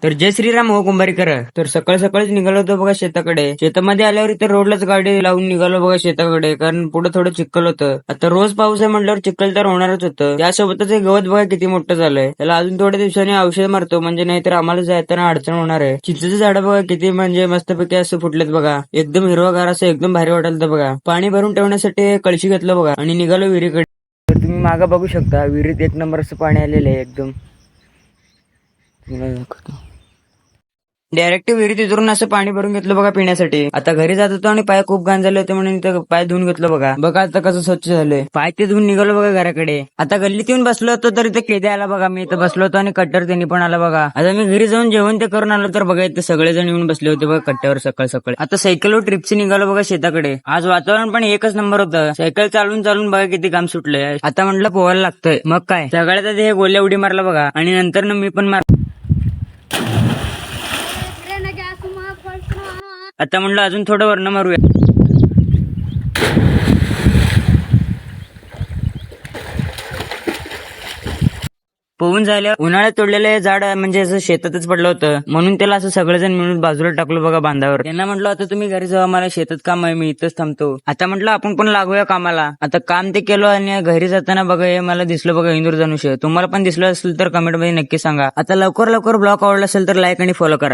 तर जय श्रीराम हो कुंभारीकर. तर सकाळ सकाळीच निघालो होतो बघा शेताकडे. शेतामध्ये आल्यावर इथे रोडलाच गाडी लावून निघालो बघा शेताकडे, कारण पुढे थोडं चिखल होतं. आता रोज पाऊस आहे म्हटल्यावर चिखल तर होणारच होतं. त्यासोबतच हे गवत बघा किती मोठं झालंय. त्याला अजून थोड्या दिवसांनी औषध मारतो, म्हणजे नाहीतर आम्हाला जाताना अडचण होणार आहे. चिंचेचे झाडं बघा किती म्हणजे मस्तपैकी असं फुटलेत बघा. एकदम हिरवागार असं एकदम भारी वाटायला बघा. पाणी भरून ठेवण्यासाठी कळशी घेतलं बघा आणि निघालो विहिरीकडे. तर तुम्ही मागं बघू शकता, विहिरीत एक नंबर असं पाणी आलेलं आहे एकदम. डायरेक्ट विहिरीत उतरून असं पाणी भरून घेतलं बघा पिण्यासाठी. आता घरी जात होतो आणि पाय खूप घाण झाले होते म्हणून इथं पाय धुवून घेतलं बघा. बघा आता कसं स्वच्छ झालंय. पाय ते धुवून निघालो बघा घराकडे. आता गल्लीत येऊन बसलो होतो तर इथे केदे आला बघा. मी इथं बसलो होतो आणि कट्टर त्यांनी पण आला बघा. आता मी घरी जाऊन जेवण ते करून आलो तर बघा इथे सगळेजण येऊन बसले होते बघा कट्ट्यावर सकाळ सकाळी. आता सायकलवर ट्रिपची निघालो बघा शेताकडे. आज वातावरण पण एकच नंबर होतं. सायकल चालून चालून बघा किती काम सुटलंय. आता म्हटलं पोहायला लागतंय. मग काय सगळ्यात आधी हे गोल्या उडी मारला बघा आणि नंतर मी पण मार. आता म्हणलं अजून थोडं वरनं मारूया. पोहून झाल्यावर उन्हाळ्यात तोडलेलं हे झाड म्हणजे असं शेतातच पडलं होतं, म्हणून त्याला असं सगळेजण मिळून बाजूला टाकलो बघा बांधावर. त्यांना म्हटलं आता तुम्ही घरी जावा, मला शेतात काम आहे, मी इथंच थांबतो. आता म्हटलं आपण पण लागूया कामाला. आता काम ते केलं आणि घरी जाताना बघा हे मला दिसलं बघा इंदुरधनुष्य. तुम्हाला पण दिसलं असेल तर कमेंट मध्ये नक्की सांगा. आता लवकर लवकर ब्लॉग आवडला असेल तर लाईक आणि फॉलो करा.